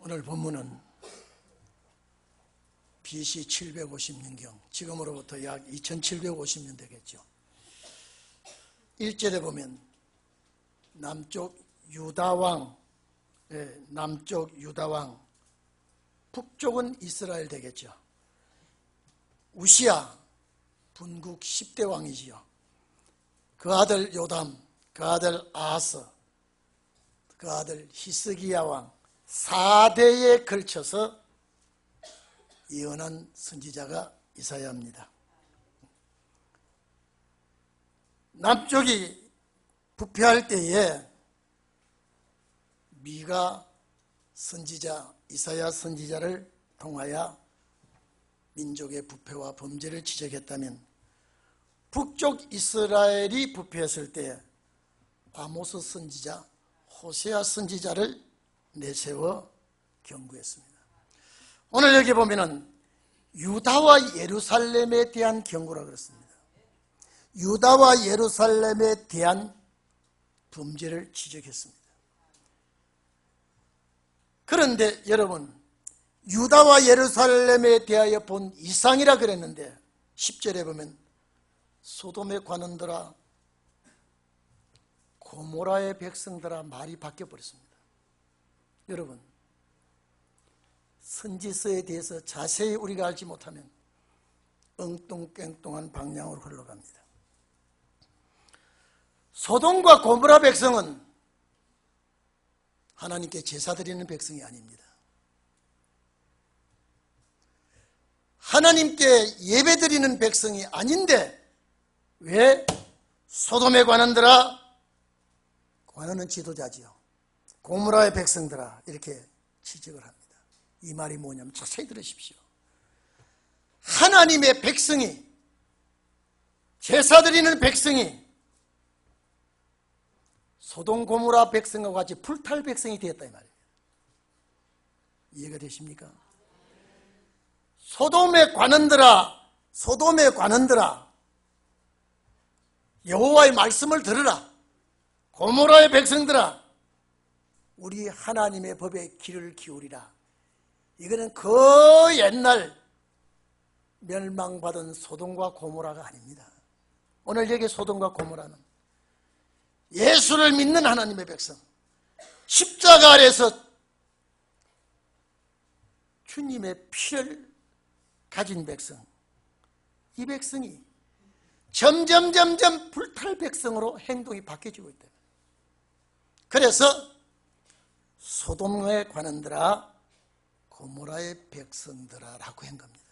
오늘 본문은 BC 750년경, 지금으로부터 약 2750년 되겠죠. 1절에 보면 남쪽 유다왕, 북쪽은 이스라엘 되겠죠. 우시야 분국 10대 왕이지요. 그 아들 요담, 그 아들 아하스, 그 아들 히스기야 왕 4대에 걸쳐서 예언한 선지자가 이사야입니다. 남쪽이 부패할 때에 미가 선지자 이사야 선지자를 통하여 민족의 부패와 범죄를 지적했다면, 북쪽 이스라엘이 부패했을 때 아모스 선지자, 호세아 선지자를 내세워 경고했습니다. 오늘 여기 보면은 유다와 예루살렘에 대한 경고라 그랬습니다. 유다와 예루살렘에 대한 범죄를 지적했습니다. 그런데 여러분, 유다와 예루살렘에 대하여 본 이상이라 그랬는데 10절에 보면 소돔의 관원들아 고모라의 백성들아 말이 바뀌어버렸습니다. 여러분, 선지서에 대해서 자세히 우리가 알지 못하면 엉뚱깽뚱한 방향으로 흘러갑니다. 소돔과 고모라 백성은 하나님께 제사 드리는 백성이 아닙니다. 하나님께 예배 드리는 백성이 아닌데 왜 소돔의 관원들아, 관원은 지도자지요, 고모라의 백성들아 이렇게 지적을 합니다. 이 말이 뭐냐면 자세히 들으십시오. 하나님의 백성이, 제사 드리는 백성이 소돔 고모라 백성과 같이 불탈 백성이 되었다 이 말이에요. 이해가 되십니까? 소돔의 관원들아 여호와의 말씀을 들으라. 고모라의 백성들아 우리 하나님의 법에 귀를 기울이라. 이거는 그 옛날 멸망받은 소돔과 고모라가 아닙니다. 오늘 여기 소돔과 고모라는 예수를 믿는 하나님의 백성, 십자가 아래서 주님의 피를 가진 백성, 이 백성이 점점 불탈 백성으로 행동이 바뀌어지고 있다. 그래서 소돔의 관원들아 고모라의 백성들아 라고 한 겁니다.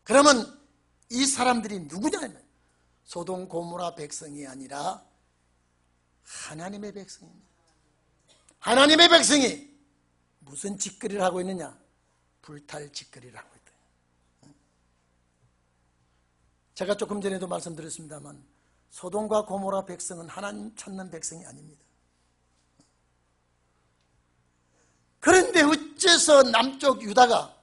그러면 이 사람들이 누구냐면 소돔 고모라 백성이 아니라 하나님의 백성입니다. 하나님의 백성이 무슨 짓거리를 하고 있느냐? 불탈 짓거리를 하고 있다. 제가 조금 전에도 말씀드렸습니다만 소돔과 고모라 백성은 하나님 찾는 백성이 아닙니다. 그런데 어째서 남쪽 유다가,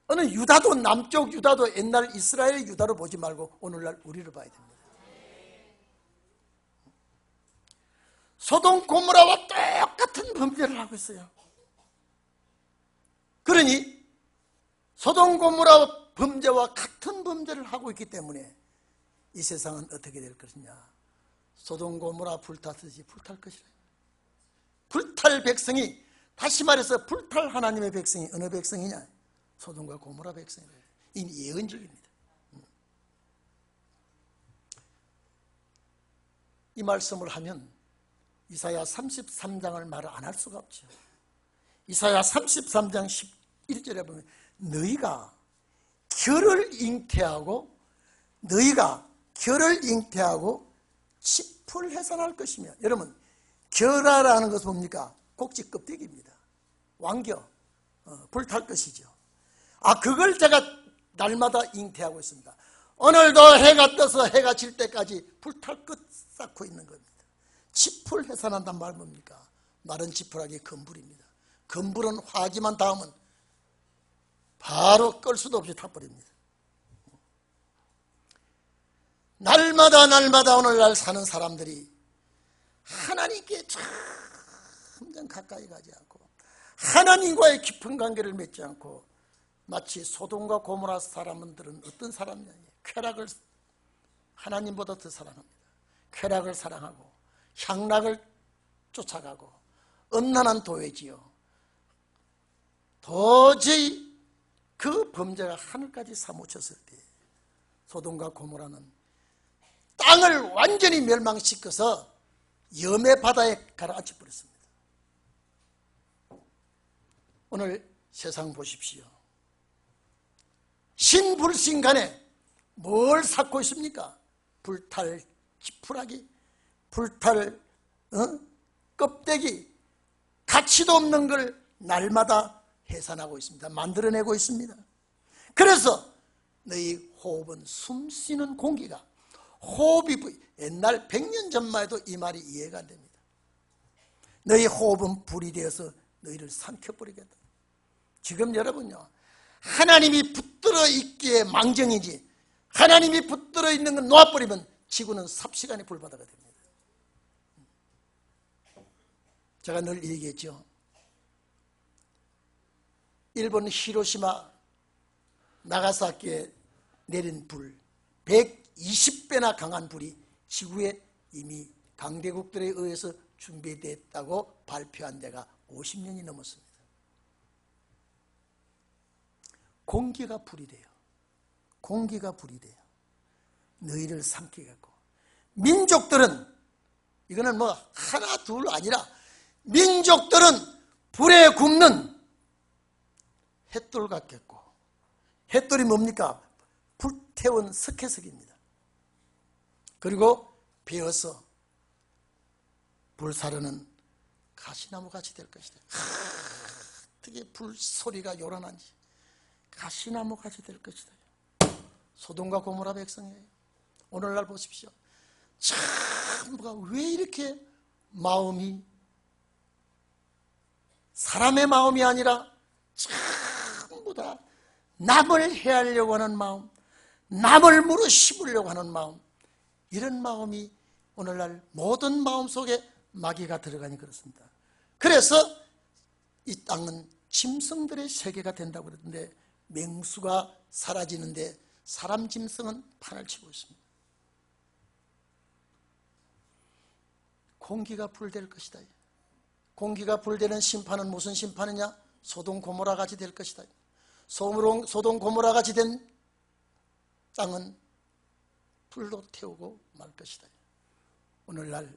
어느 유다도, 남쪽 유다도 옛날 이스라엘 유다로 보지 말고 오늘날 우리를 봐야 됩니다. 소돔 고모라와 똑같은 범죄를 하고 있어요. 그러니 소돔 고모라 범죄와 같은 범죄를 하고 있기 때문에 이 세상은 어떻게 될 것이냐? 소돔 고모라 불탔듯이 불탈 것이라. 불탈 백성이, 다시 말해서 불탈 하나님의 백성이 어느 백성이냐? 소돔과 고모라 백성이에요. 이미 예언적입니다. 이 말씀을 하면 이사야 33장을 말을 안 할 수가 없죠. 이사야 33장 11절에 보면 너희가 결을 잉태하고 칩을 해산할 것이며, 여러분 결화라는 것은 뭡니까? 꼭지 껍데기입니다. 왕겨, 불탈 것이죠. 그걸 제가 날마다 잉태하고 있습니다. 오늘도 해가 떠서 해가 질 때까지 불탈 것 쌓고 있는 겁니다. 칩을 해산한단 말 뭡니까? 마른 지푸라기 검불입니다. 검불은 화기만 닿으면 바로 끌 수도 없이 타버립니다. 날마다 오늘날 사는 사람들이 하나님께 점점 가까이 가지 않고 하나님과의 깊은 관계를 맺지 않고 마치 소돔과 고모라 사람들은 어떤 사람이냐, 쾌락을 하나님보다 더 사랑합니다. 쾌락을 사랑하고 향락을 쫓아가고 음란한 도회지요. 도저히 그 범죄가 하늘까지 사무쳤을 때 소돔과 고모라는 땅을 완전히 멸망시켜서 염의 바다에 가라앉혀 버렸습니다. 오늘 세상 보십시오. 신불신간에 뭘 쌓고 있습니까? 불탈 지푸라기, 불탈 껍데기, 가치도 없는 걸 날마다 해산하고 있습니다. 만들어내고 있습니다. 그래서 너희 호흡은 숨쉬는 공기가, 호흡이 옛날 100년 전만 해도 이 말이 이해가 안 됩니다. 너희 호흡은 불이 되어서 너희를 삼켜버리겠다. 지금 여러분요, 하나님이 붙들어 있기에 망정이지 하나님이 붙들어 있는 건 놓아버리면 지구는 삽시간에 불바다가 됩니다. 제가 늘 얘기했죠. 일본 히로시마 나가사키에 내린 불 120배나 강한 불이 지구에 이미 강대국들에 의해서 준비됐다고 발표한 데가 50년이 넘었습니다. 공기가 불이 돼요. 공기가 불이 돼요. 너희를 삼키겠고, 민족들은, 이거는 뭐 하나 둘 아니라 민족들은 불에 굽는 횃돌 같겠고, 횃돌이 뭡니까? 불태운 석회석입니다. 그리고 베어서 불사르는 가시나무같이 될 것이다. 어떻게 불소리가 요란한지. 가시나무같이 될 것이다. 소돔과 고모라 백성이에요. 오늘날 보십시오. 참가 왜 이렇게 마음이 사람의 마음이 아니라 전부 다 남을 해하려고 하는 마음, 남을 물어 씹으려고 하는 마음, 이런 마음이 오늘날 모든 마음 속에 마귀가 들어가니 그렇습니다. 그래서 이 땅은 짐승들의 세계가 된다고 그러던데 맹수가 사라지는데 사람 짐승은 판을 치고 있습니다. 공기가 불될 것이다. 공기가 불되는 심판은 무슨 심판이냐? 소돔 고모라 같이 될 것이다. 소돔 고모라 같이 된 땅은 불로 태우고 말 것이다. 오늘날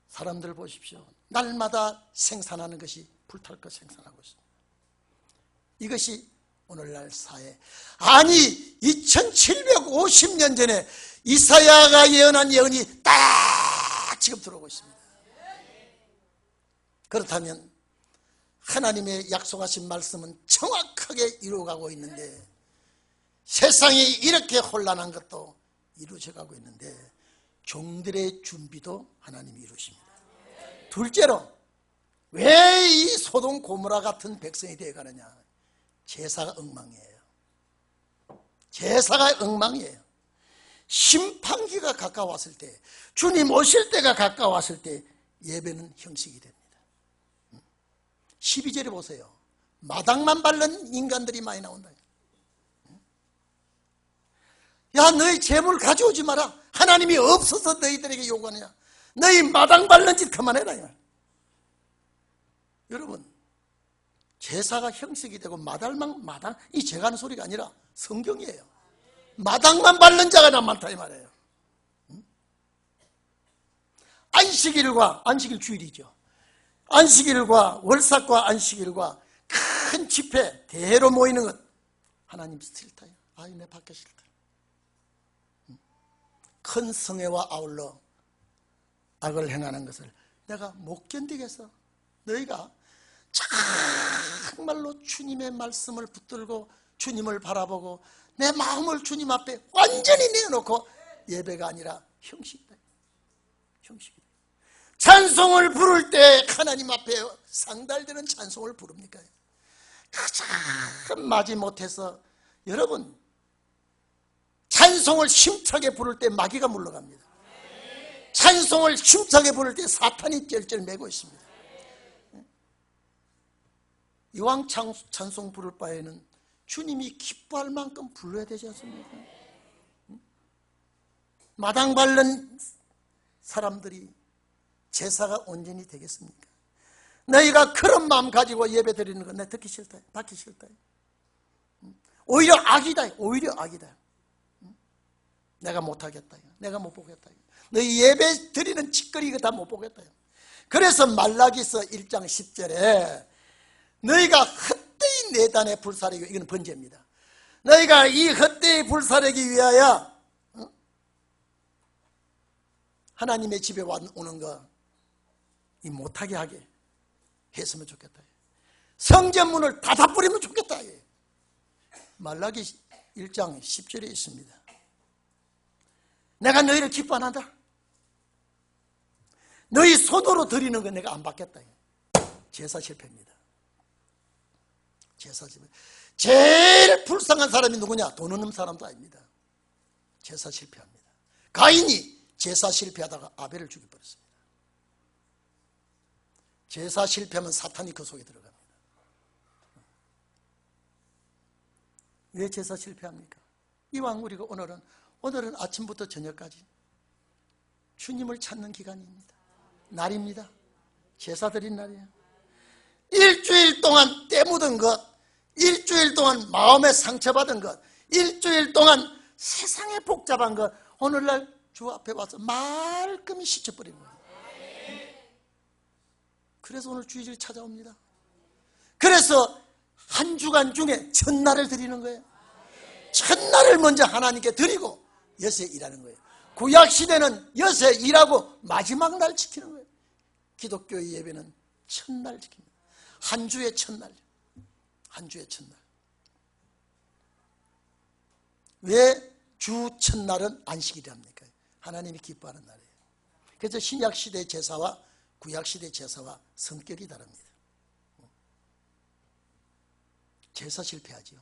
사람들 보십시오. 날마다 생산하는 것이 불탈 것 생산하고 있습니다. 이것이 오늘날 사회. 아니 2750년 전에 이사야가 예언한 예언이 딱 지금 들어오고 있습니다. 그렇다면 하나님의 약속하신 말씀은 정확하게 이루어가고 있는데 세상이 이렇게 혼란한 것도 이루어져가고 있는데 종들의 준비도 하나님이 이루십니다. 둘째로 왜 이 소돔 고모라 같은 백성이 되어가느냐? 제사가 엉망이에요. 제사가 엉망이에요. 심판기가 가까웠을 때, 주님 오실 때가 가까웠을 때 예배는 형식이 됩니다. 12절에 보세요. 마당만 밟는 인간들이 많이 나온다. 야, 너희 재물 가져오지 마라. 하나님이 없어서 너희들에게 요구하느냐. 너희 마당 밟는 짓 그만해라. 여러분, 제사가 형식이 되고 마당 이 제가 하는 소리가 아니라 성경이에요. 마당만 밟는 자가 나 많다 이 말이에요. 안식일과 안식일 주일이죠. 안식일과 월삭과 안식일과 큰 집회 대회로 모이는 것 하나님 싫다요. 아유 내 밖에 싫다. 큰 성회와 아울러 악을 행하는 것을 내가 못 견디겠어. 너희가 정말로 주님의 말씀을 붙들고 주님을 바라보고 내 마음을 주님 앞에 완전히 내어놓고 예배가 아니라 형식이다. 형식이다. 찬송을 부를 때 하나님 앞에 상달되는 찬송을 부릅니까? 가장 마지못해서 여러분 찬송을 심차게 부를 때 마귀가 물러갑니다. 찬송을 심차게 부를 때 사탄이 쩔쩔매고 있습니다. 이왕 찬송 부를 바에는 주님이 기뻐할 만큼 불러야 되지 않습니까? 마당 밟는 사람들이 제사가 온전히 되겠습니까? 너희가 그런 마음 가지고 예배 드리는 건 내가 듣기 싫다, 받기 싫다. 오히려 악이다, 오히려 악이다. 내가 못하겠다, 내가 못 보겠다. 너희 예배 드리는 짓거리 이거 다 못 보겠다. 그래서 말라기서 1장 10절에 너희가 헛되이 내단에 불사르기, 이건 번제입니다. 너희가 이 헛되이 불사르기 위하여 하나님의 집에 오는 거 이 못하게 하게 했으면 좋겠다. 성전문을 닫아버리면 좋겠다. 말라기 1장 10절에 있습니다. 내가 너희를 기뻐 안 한다. 너희 손으로 드리는 건 내가 안 받겠다. 제사 실패입니다. 제사 실패. 제일 불쌍한 사람이 누구냐? 돈 없는 사람도 아닙니다. 제사 실패합니다. 가인이 제사 실패하다가 아벨을 죽여버렸습니다. 제사 실패하면 사탄이 그 속에 들어갑니다. 왜 제사 실패합니까? 이왕 우리가 오늘은 아침부터 저녁까지 주님을 찾는 기간입니다. 날입니다. 제사 드린 날이에요. 일주일 동안 때 묻은 것, 일주일 동안 마음에 상처받은 것, 일주일 동안 세상에 복잡한 것, 오늘날 주 앞에 와서 말끔히 씻어버리는 거예요. 그래서 오늘 주일을 찾아옵니다. 그래서 한 주간 중에 첫날을 드리는 거예요. 첫날을 먼저 하나님께 드리고 여세 일하는 거예요. 구약시대는 여세 일하고 마지막 날 지키는 거예요. 기독교의 예배는 첫날 지킵니다. 한 주의 첫날. 한 주의 첫날. 왜 주 첫날은 안식일이랍니까? 하나님이 기뻐하는 날이에요. 그래서 신약시대 제사와 구약시대 제사와 성격이 다릅니다. 제사 실패하지요.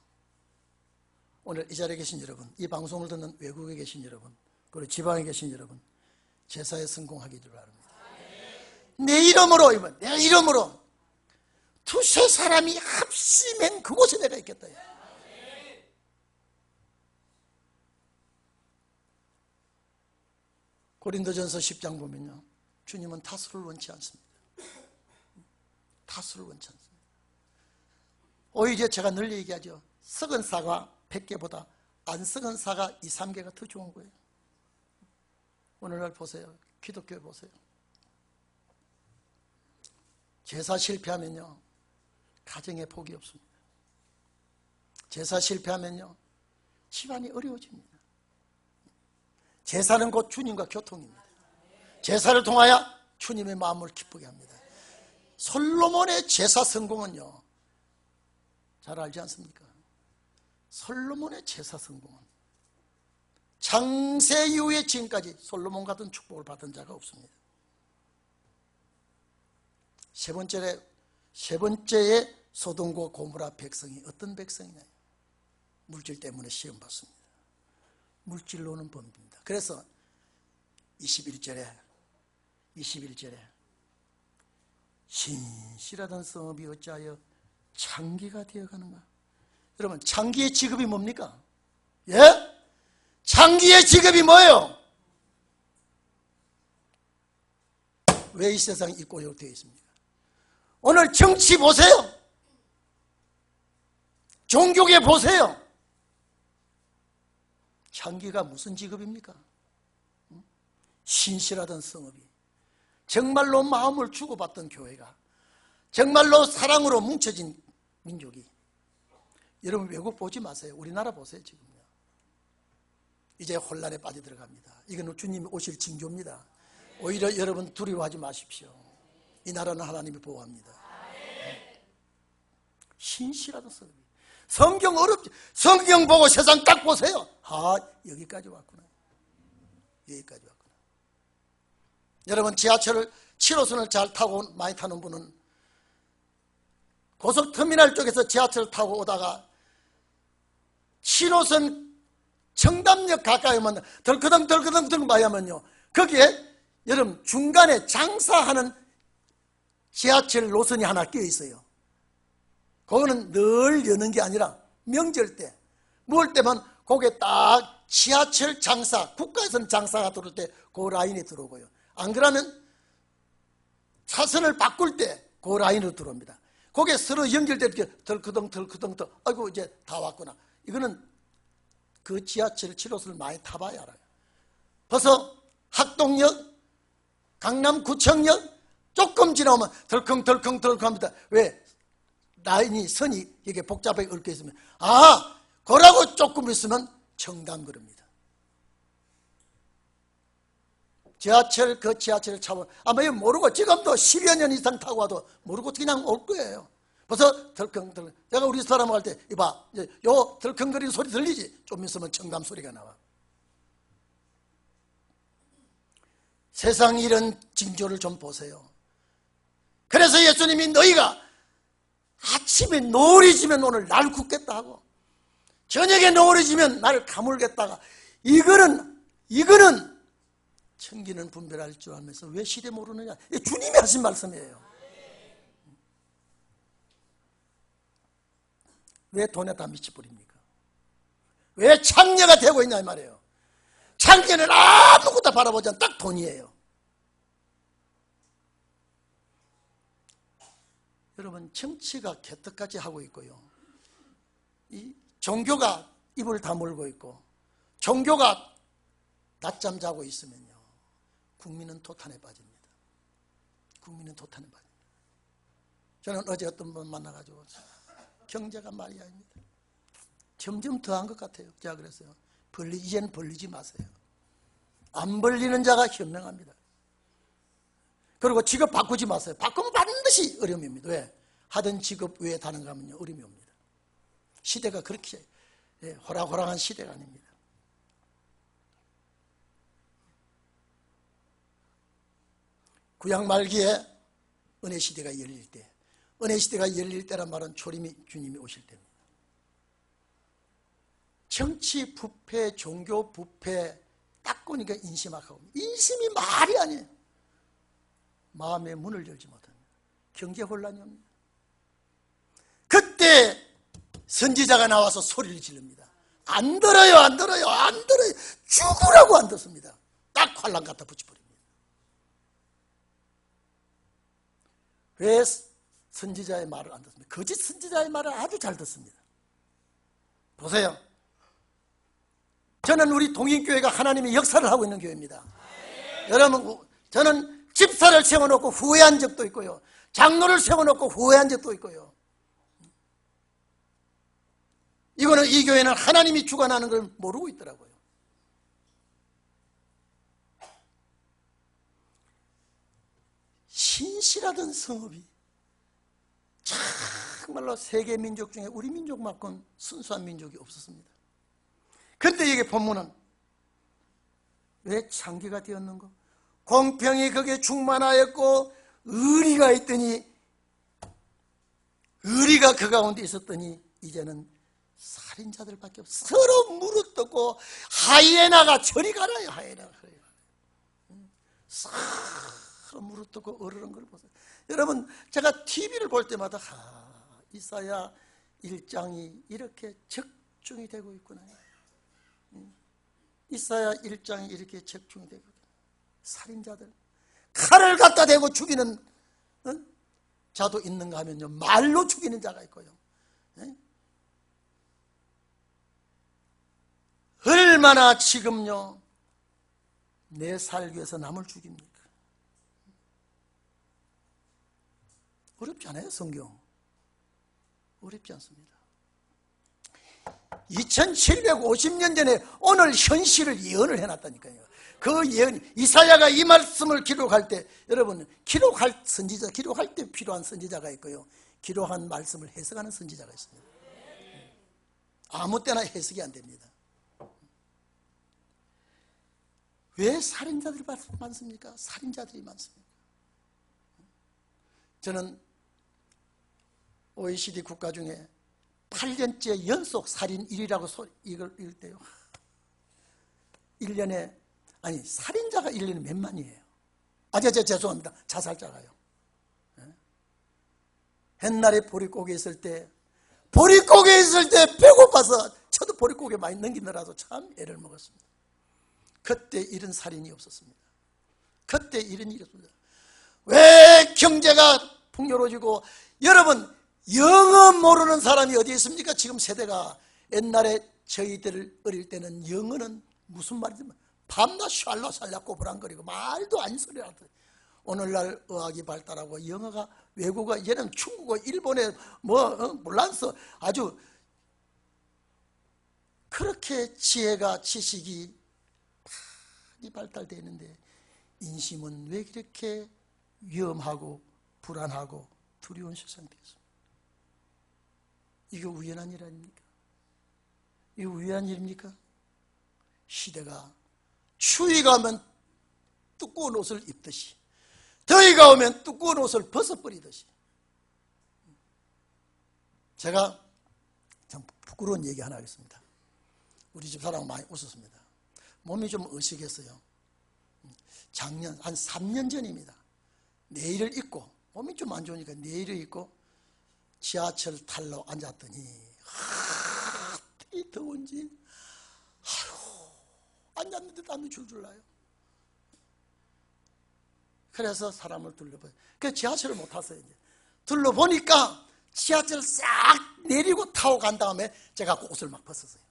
오늘 이 자리에 계신 여러분, 이 방송을 듣는 외국에 계신 여러분, 그리고 지방에 계신 여러분, 제사에 성공하기를 바랍니다. 내 이름으로, 내 이름으로 두세 사람이 합심한 그곳에 내가 있겠다. 고린도전서 10장 보면요, 주님은 다수를 원치 않습니다. 다수를 원치 않습니다. 오히려 제가 늘 얘기하죠. 썩은 사과 100개보다 안 썩은 사과 2, 3개가 더 좋은 거예요. 오늘날 보세요. 기독교에 보세요. 제사 실패하면요, 가정에 복이 없습니다. 제사 실패하면요, 집안이 어려워집니다. 제사는 곧 주님과 교통입니다. 제사를 통하여 주님의 마음을 기쁘게 합니다. 솔로몬의 제사 성공은요, 잘 알지 않습니까? 솔로몬의 제사 성공은 창세 이후에 지금까지 솔로몬 같은 축복을 받은 자가 없습니다. 세 번째에 소돔과 고모라 백성이 어떤 백성이냐? 물질 때문에 시험 받습니다. 물질로는 범입니다. 그래서 21절에 신실하던 성읍이 어찌하여 창기가 되어가는가? 여러분, 창기의 직업이 뭡니까? 예? 창기의 직업이 뭐예요? 왜 이 세상이 이 꼴이 되어 있습니까? 오늘 정치 보세요. 종교계 보세요. 창기가 무슨 직업입니까? 신실하던 성읍이, 정말로 마음을 주고받던 교회가, 정말로 사랑으로 뭉쳐진 민족이. 여러분, 외국 보지 마세요. 우리나라 보세요. 지금요, 이제 혼란에 빠져들어갑니다. 이건 주님이 오실 징조입니다. 오히려 여러분 두려워하지 마십시오. 이 나라는 하나님이 보호합니다. 신실하던 성읍이. 성경 어렵지. 성경 보고 세상 딱 보세요. 아, 여기까지 왔구나. 여기까지 왔구나. 여러분, 지하철을 7호선을 잘 타고 많이 타는 분은 고속터미널 쪽에서 지하철을 타고 오다가 7호선 청담역 가까이 오면 덜커덩 봐야면요, 거기에 여러분 중간에 장사하는 지하철 노선이 하나 끼어 있어요. 그거는 늘 여는 게 아니라 명절 때, 뭘 때면 거기에 딱 지하철 장사, 국가에서는 장사가 들어올 때 그 라인에 들어오고요. 안 그러면 차선을 바꿀 때 그 라인으로 들어옵니다. 거기에 서로 연결될 때 덜크덩 아이고 이제 다 왔구나. 이거는 그 지하철 7호선을 많이 타봐야 알아요. 벌써 학동역, 강남구청역 조금 지나오면 덜컹 합니다. 왜? 라인이 선이 이게 복잡하게 얽혀 있으면 거라고 조금 있으면 청담그룹니다. 지하철, 그 지하철을 차고 아마 이거 모르고 지금도 10여 년 이상 타고 와도 모르고 그냥 올 거예요. 벌써 덜컹 내가 우리 사람 할 때 이봐, 요 덜컹거리는 소리 들리지? 좀 있으면 청담 소리가 나와. 세상 이런 징조를 좀 보세요. 그래서 예수님이 너희가 아침에 노을이 지면 오늘 날 굽겠다 하고 저녁에 노을이 지면 나를 가물겠다가 이거는 천기는 분별할 줄 알면서 왜 시대 모르느냐. 주님이 하신 말씀이에요. 왜 돈에다 미쳐버립니까? 왜 창녀가 되고 있냐 이 말이에요. 창녀는 아무것도 바라보지 않는 딱 돈이에요. 여러분, 정치가 개떡같이 하고 있고요, 이 종교가 입을 다물고 있고 종교가 낮잠 자고 있으면요, 국민은 도탄에 빠집니다. 국민은 도탄에 빠집니다. 저는 어제 어떤 분 만나가지고 경제가 말이 아닙니다. 점점 더한 것 같아요. 제가 그랬어요. 이제는 벌리지 마세요. 안 벌리는 자가 현명합니다. 그리고 직업 바꾸지 마세요. 바꾸면 반드시 어려움이 옵니다. 왜? 하던 직업 외에 다른 거 하면요, 어려움이 옵니다. 시대가 그렇게 호락호락한 시대가 아닙니다. 구약 말기에 은혜 시대가 열릴 때, 은혜 시대가 열릴 때란 말은 주님이 오실 때입니다. 정치 부패, 종교 부패 딱 보니까 인심하고, 인심이 말이 아니에요. 마음의 문을 열지 못합니다. 경제 혼란이 옵니다. 그때 선지자가 나와서 소리를 지릅니다. 안 들어요. 죽으라고 안 듣습니다. 딱 환란 갖다 붙여버립니다. 왜 선지자의 말을 안 듣습니까? 거짓 선지자의 말을 아주 잘 듣습니다. 보세요. 저는 우리 동인교회가 하나님의 역사를 하고 있는 교회입니다. 여러분, 저는 집사를 세워놓고 후회한 적도 있고요, 장로를 세워놓고 후회한 적도 있고요. 이 교회는 하나님이 주관하는 걸 모르고 있더라고요. 신실하던 성읍이 정말로 세계 민족 중에 우리 민족만큼 순수한 민족이 없었습니다. 그런데 이게 본문은 왜 창기가 되었는가? 공평이 거기에 충만하였고 의리가 있더니, 의리가 그 가운데 있었더니 이제는 살인자들밖에 없어. 서로 무릎뜯고 하이에나가 저리 가라요. 하이에나가 서로 무릎뜯고 어르는 걸 보세요. 여러분, 제가 TV를 볼 때마다 이사야 1장이 이렇게 적중이 되고 있구나. 이사야 1장이 이렇게 적중이 되고 있구나. 살인자들, 칼을 갖다 대고 죽이는 자도 있는가 하면요, 말로 죽이는 자가 있고요. 얼마나 지금요 내 살기 위해서 남을 죽입니까? 어렵지 않아요? 성경 어렵지 않습니다. 2750년 전에 오늘 현실을 예언을 해놨다니까요. 그 예언, 이사야가 이 말씀을 기록할 때, 여러분, 기록할 때 필요한 선지자가 있고요, 기록한 말씀을 해석하는 선지자가 있습니다. 아무 때나 해석이 안 됩니다. 왜 살인자들이 많습니까? 살인자들이 많습니까? 저는 OECD 국가 중에 8년째 연속 살인 1위라고 이걸 읽을 때요, 1년에, 살인자가 1년에 몇만이에요. 죄송합니다. 자살자가요. 옛날에 보릿고개 있을 때 보릿고개 있을 때 배고파서 저도 보릿고개 많이 넘기느라도 참 애를 먹었습니다. 그때 이런 살인이 없었습니다. 그때 이런 일이 없습니다. 왜 경제가 풍요로워지고, 여러분 영어 모르는 사람이 어디 있습니까? 지금 세대가. 옛날에 저희들 어릴 때는 영어는 무슨 말이지, 밤낮 샬라살라 꼬부랑거리고 말도 아닌 소리 하더니, 오늘날 의학이 발달하고 영어가, 외국어, 얘는 중국어, 일본에 몰라서 아주 그렇게 지혜가, 지식이 많이 발달되어 있는데, 인심은 왜 이렇게 위험하고 불안하고 두려운 세상이 되겠습니까? 이거 우연한 일 아닙니까? 이거 우연한 일입니까? 시대가 추위가 오면 두꺼운 옷을 입듯이, 더위가 오면 두꺼운 옷을 벗어버리듯이. 제가 참 부끄러운 얘기 하나 하겠습니다. 우리 집 사람 많이 웃었습니다. 몸이 좀 어식했어요. 작년 한 3년 전입니다. 내일을 입고, 몸이 좀 안 좋으니까 내일을 입고 지하철 탈로 앉았더니 되게 더운지 앉았는데 땀이 줄줄 나요. 그래서 사람을 둘러봐요. 그래서 지하철을 못 탔어요. 이제 둘러보니까 지하철 싹 내리고 타고 간 다음에 제가 옷을 막 벗었어요.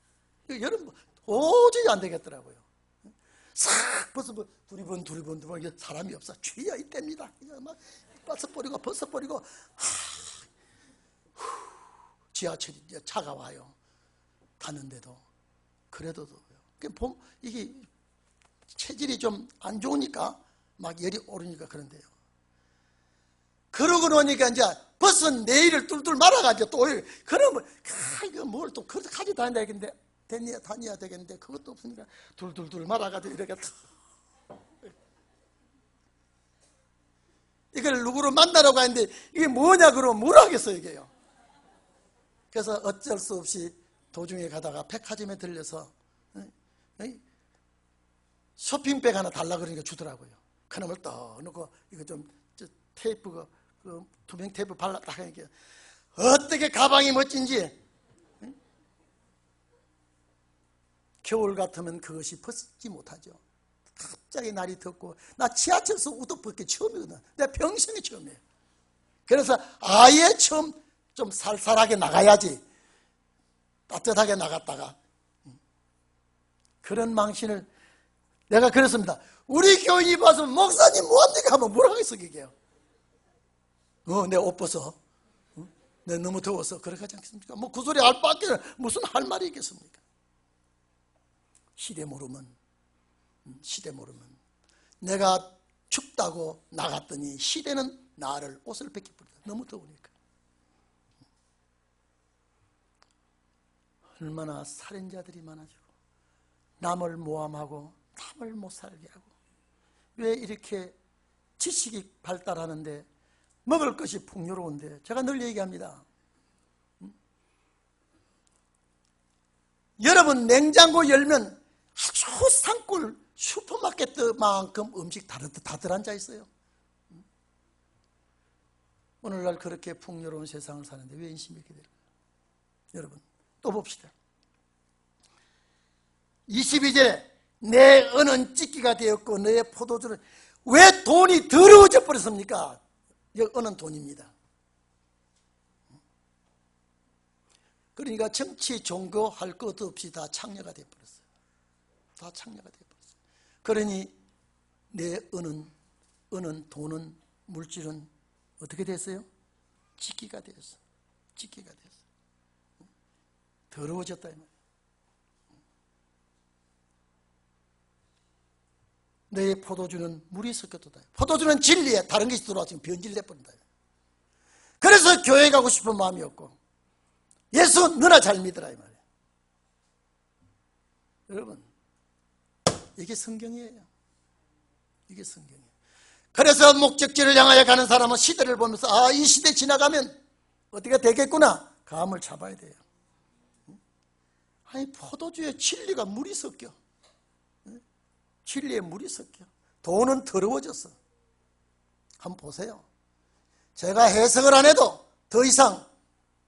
여러분 도저히 안 되겠더라고요. 싹 벗어버리고 두리번 사람이 없어. 취해 이때입니다. 그냥 막 벗어버리고 지하철이 이제 차가 와요. 타는데도 그래도 이게 체질이 좀 안 좋으니까 막 열이 오르니까 그런데요. 그러고 나니까 이제 벗은 내일을 뚫뚫 말아가지고 또 그러면 이거 뭘 또 그렇게 가지 다녀야 되겠는데 그것도 없으니까 둘 말아가지고 이렇게 이걸 누구를 만나라고 하는데 이게 뭐냐 그러면 뭘 하겠어요 이게요. 그래서 어쩔 수 없이 도중에 가다가 백화점에 들려서 쇼핑백 하나 달라 그러니까 주더라고요. 그놈을 떠놓고 이거 좀 테이프 그 투명 테이프 발랐다 하니까 어떻게 가방이 멋진지. 겨울 같으면 그것이 벗지 못하죠. 갑자기 날이 덥고, 나 지하철에서 우도 벗기 처음이거든. 내 평생이 처음이에요. 그래서 아예 처음 좀 살살하게 나가야지. 따뜻하게 나갔다가 그런 망신을 내가 그랬습니다. 우리 교인이 봐서 목사님 뭐합니까 하면 뭐라고 하겠어 이게요. 내 옷 벗어. 내 너무 더워서 그렇게 하지 않겠습니까? 뭐 그 소리 알 밖에 무슨 할 말이 있겠습니까? 시대 모르면 내가 춥다고 나갔더니 시대는 나를 옷을 벗겨버린다. 너무 더우니까. 얼마나 살인자들이 많아지고 남을 모함하고 남을 못 살게 하고. 왜 이렇게 지식이 발달하는데 먹을 것이 풍요로운데, 제가 늘 얘기합니다. 여러분 냉장고 열면 아주 산골 슈퍼마켓만큼 음식 다 들어앉아 있어요. 오늘날 그렇게 풍요로운 세상을 사는데 왜 인심이 이렇게 될까요? 여러분 또 봅시다. 22절에 내 은은 찢기가 되었고 너의 포도주는, 왜 돈이 더러워져 버렸습니까? 은은 돈입니다. 그러니까 정치, 종교 할 것 없이 다 창녀가 되어버렸어요. 다 창녀가 되어버렸어요. 그러니 내 은은 돈은, 물질은 어떻게 됐어요? 찢기가 되었어요. 찢기가 되었어요. 더러워졌다 이 말이에요. 너의 포도주는 물이 섞였다. 포도주는 진리에 다른 것이 들어와 지금 변질돼버린다. 그래서 교회 가고 싶은 마음이 없고, 예수 너나 잘 믿으라 이 말이에요. 여러분 이게 성경이에요. 이게 성경이에요. 그래서 목적지를 향하여 가는 사람은 시대를 보면서 이 시대 지나가면 어떻게 되겠구나 감을 잡아야 돼요. 아니 포도주에 진리가 물이 섞여. 진리에 물이 섞여. 돈은 더러워졌어. 한번 보세요. 제가 해석을 안 해도 더 이상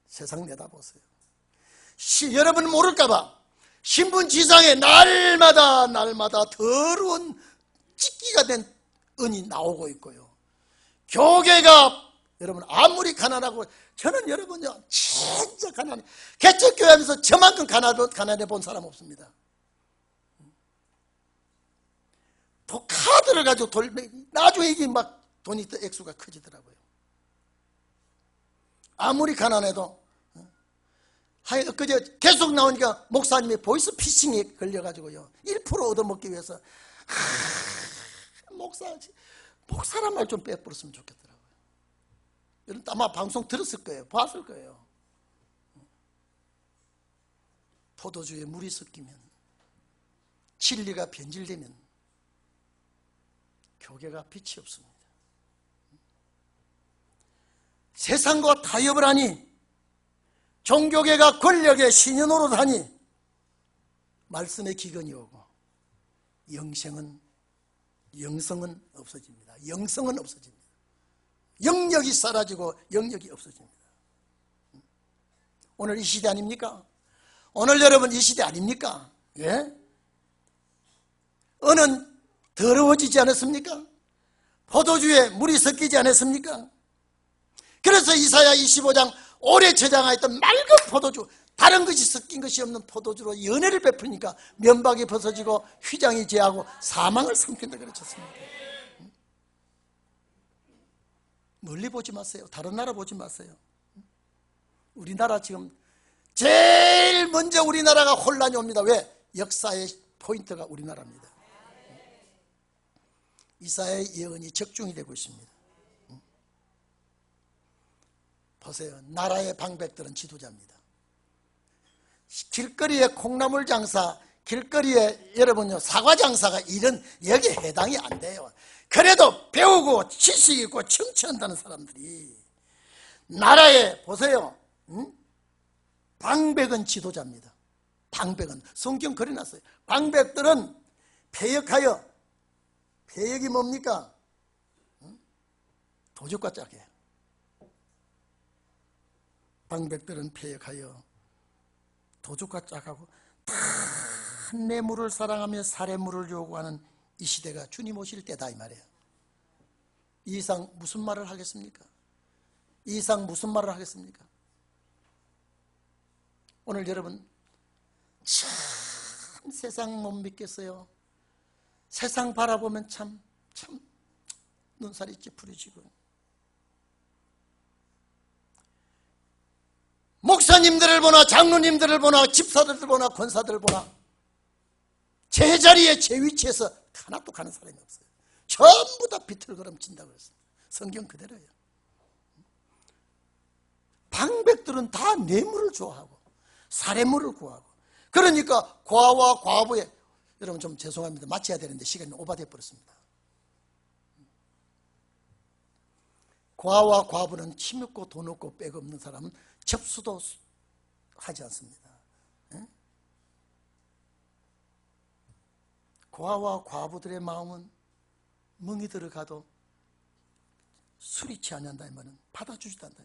세상 내다보세요. 여러분 모를까봐 신문지상에 날마다 더러운 찢기가 된 은이 나오고 있고요. 교계가 여러분 아무리 가난하고, 저는 여러분요 진짜 가난해. 개척교회 하면서 저만큼 가난해 본 사람 없습니다. 또 카드를 가지고 나중에 이게 막 돈이 액수가 커지더라고요. 아무리 가난해도. 그저 계속 나오니까 목사님의 보이스피싱에 걸려가지고요 1% 얻어먹기 위해서 목사란 말 좀 빼버렸으면 좋겠더라고요. 여러분 아마 방송 들었을 거예요. 봤을 거예요. 포도주에 물이 섞이면, 진리가 변질되면 교계가 빛이 없습니다. 세상과 타협을 하니, 종교계가 권력의 신현으로 다니, 말씀의 기근이 오고 영성은 없어집니다. 영성은 없어집니다. 영역이 사라지고 영역이 없어집니다. 오늘 이 시대 아닙니까? 오늘 여러분 이 시대 아닙니까? 예? 은은 더러워지지 않았습니까? 포도주에 물이 섞이지 않았습니까? 그래서 이사야 25장 오래 저장하였던 맑은 포도주, 다른 것이 섞인 것이 없는 포도주로 연애를 베푸니까 면박이 벗어지고 휘장이 제하고 사망을 삼킨다 그러셨습니다. 멀리 보지 마세요. 다른 나라 보지 마세요. 우리나라 지금 제일 먼저 우리나라가 혼란이 옵니다. 왜? 역사의 포인트가 우리나라입니다. 이사야의 예언이 적중이 되고 있습니다. 보세요. 나라의 방백들은 지도자입니다. 길거리에 콩나물 장사, 길거리에 여러분요 사과 장사가 이런 여기에 해당이 안 돼요. 그래도 배우고 지식 있고 청취한다는 사람들이 나라에 보세요. 방백은 지도자입니다. 방백은 성경 그려놨어요. 방백들은 폐역하여, 폐역이 뭡니까? 도적과 짝이에요. 방백들은 폐역하여 도적과 짝하고 다 뇌물을 사랑하며 살해물을 요구하는 이 시대가 주님 오실 때다 이 말이에요. 이 이상 무슨 말을 하겠습니까? 이 이상 무슨 말을 하겠습니까? 오늘 여러분 참 세상 못 믿겠어요. 세상 바라보면 참 눈살이 찌푸려지고, 목사님들을 보나 장로님들을 보나 집사들을 보나 권사들을 보나 제자리에 제 위치에서 하나도 가는 사람이 없어요. 전부 다 비틀거름친다고 했습니다. 성경 그대로예요. 방백들은 다 뇌물을 좋아하고 살해물을 구하고, 그러니까 과와 과부의, 여러분 좀 죄송합니다. 마쳐야 되는데 시간이 오바돼 버렸습니다. 과와 과부는 침 없고 돈 없고 빽 없는 사람은 접수도 하지 않습니다. 과와 과부들의 마음은 멍이 들어가도 수리치 않는다는 말은 받아주지도 않다.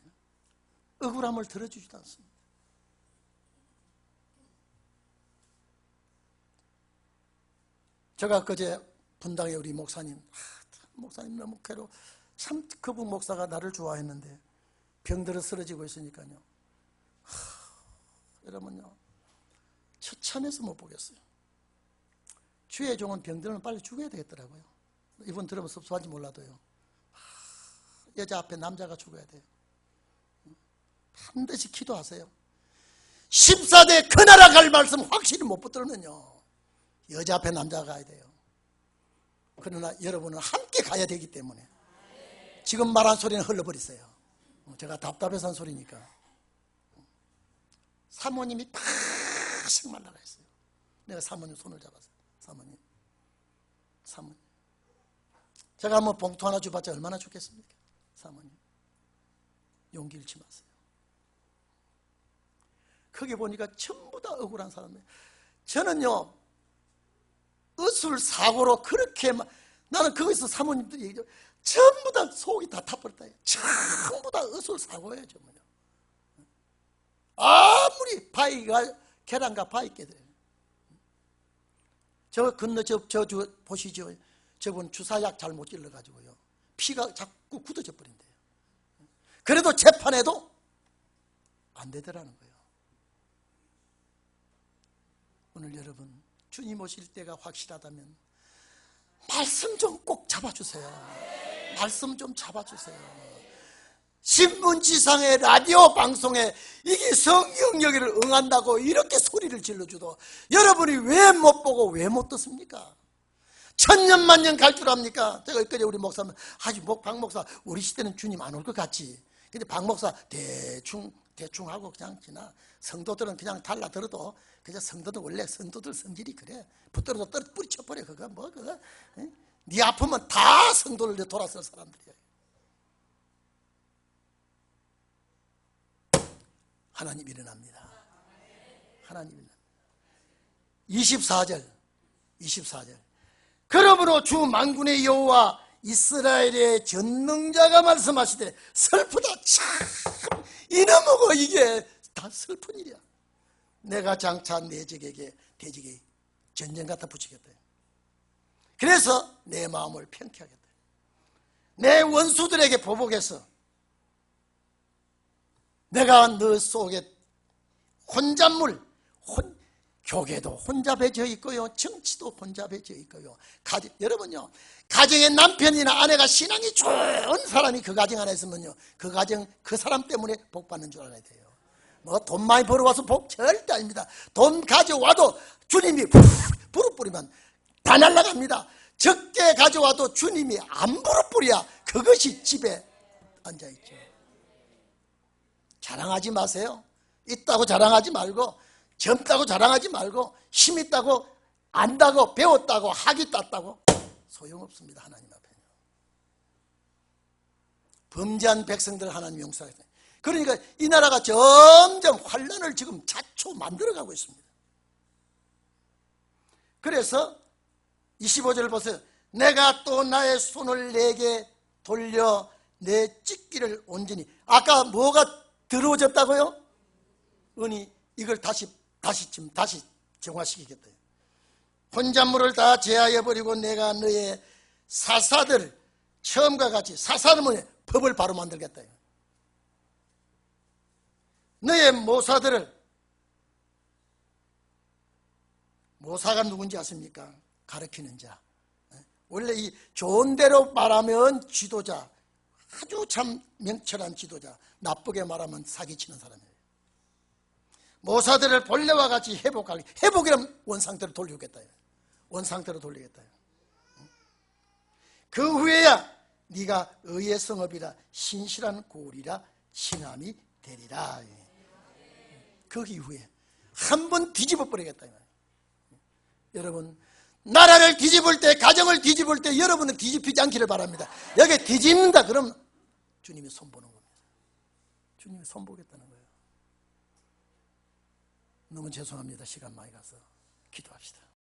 억울함을 들어주지도 않습니다. 제가 그제 분당에 우리 목사님, 목사님 너무 괴로워. 참 그분 목사가 나를 좋아했는데 병들어 쓰러지고 있으니까요. 여러분요, 처참해서 못 보겠어요. 주의 종은 병들면 빨리 죽어야 되겠더라고요. 이분 들으면 섭섭한지 몰라도요. 여자 앞에 남자가 죽어야 돼요. 반드시 기도하세요. 14대 그 나라 갈 말씀 확실히 못 붙들면요, 여자 앞에 남자가 가야 돼요. 그러나 여러분은 함께 가야 되기 때문에 지금 말한 소리는 흘러버리세요. 제가 답답해서 한 소리니까. 사모님이 팍 말라가 했어요. 내가 사모님 손을 잡았어요. 사모님. 제가 한번 봉투 하나 줘봤자 얼마나 좋겠습니까? 사모님, 용기 잃지 마세요. 거기 보니까 전부 다 억울한 사람이에요. 저는요, 의술 사고로 그렇게 나는 거기서 사모님들이 얘기죠. 전부 다 속이 다 타버렸다. 전부 다 의술 사고예요, 전부요. 아무리 바위가 계란과 바위 깨들. 저 건너 저 보시죠. 저분 주사약 잘못 찔러가지고요. 피가 자꾸 굳어져 버린대요. 그래도 재판에도 안 되더라는 거예요. 오늘 여러분 주님 오실 때가 확실하다면 말씀 좀 꼭 잡아주세요. 말씀 좀 잡아주세요. 신문지상의 라디오 방송에 이게 성경 여기를 응한다고 이렇게 소리를 질러주도 여러분이 왜 못 보고 왜 못 듣습니까? 천년만년 갈 줄 압니까? 제가 엊그제 우리 목사님 박 목사 우리 시대는 주님 안 올 것 같지. 근데 박 목사 대충 하고 그냥 지나. 성도들은 그냥 달라들어도 그냥 성도들 원래 성도들 성질이 그래. 붙들어도 뿌리쳐버려. 그거 뭐 그거 네 아프면 다 성도를 돌아설 사람들이야. 하나님 일어납니다. 하나님 일어납니다. 24절 그러므로 주 만군의 여호와 이스라엘의 전능자가 말씀하시되 슬프다. 참 이놈하고 이게 다 슬픈 일이야. 내가 장차 내 적에게 대적에 전쟁 갖다 붙이겠다. 그래서 내 마음을 편케 하겠다. 내 원수들에게 보복해서 내가 너 속에 혼잣물, 교계도 혼잡해져 있고요. 정치도 혼잡해져 있고요. 여러분요, 가정에 남편이나 아내가 신앙이 좋은 사람이 그 가정 안에 있으면요, 그 가정, 그 사람 때문에 복 받는 줄 알아야 돼요. 뭐 돈 많이 벌어와서 복 절대 아닙니다. 돈 가져와도 주님이 부르뿌리면 다 날아갑니다. 적게 가져와도 주님이 안 부르뿌려야 그것이 집에 앉아있죠. 자랑하지 마세요. 있다고 자랑하지 말고, 젊다고 자랑하지 말고, 힘 있다고, 안다고, 배웠다고, 학위 땄다고 소용없습니다. 하나님 앞에는. 범죄한 백성들 하나님 용서하겠다. 그러니까 이 나라가 점점 환란을 지금 자초 만들어가고 있습니다. 그래서 25절 보세요. 내가 또 나의 손을 내게 돌려 내 찢기를 온전히. 아까 뭐가 더러워졌다고요? 은이 이걸 다시 정화시키겠다. 혼잣물을 다 제하여버리고 내가 너의 사사들 처음과 같이, 사사는 뭐냐? 법을 바로 만들겠다. 너의 모사들을, 모사가 누군지 아십니까? 가르치는 자. 원래 이 좋은 대로 말하면 지도자, 아주 참 명철한 지도자, 나쁘게 말하면 사기치는 사람이에요. 모사들을 본래와 같이 회복하게. 회복이라면 원상태로 돌리겠다. 원상태로 돌리겠다. 그 후에야 네가 의의 성읍이라 신실한 고울이라 칭함이 되리라. 그 이후에 한 번 뒤집어 버리겠다. 여러분, 나라를 뒤집을 때, 가정을 뒤집을 때 여러분은 뒤집히지 않기를 바랍니다. 여기 뒤집는다 그러면 주님이 손보는 겁니다. 주님이 손보겠다는 거예요. 너무 죄송합니다. 시간 많이 가서 기도합시다.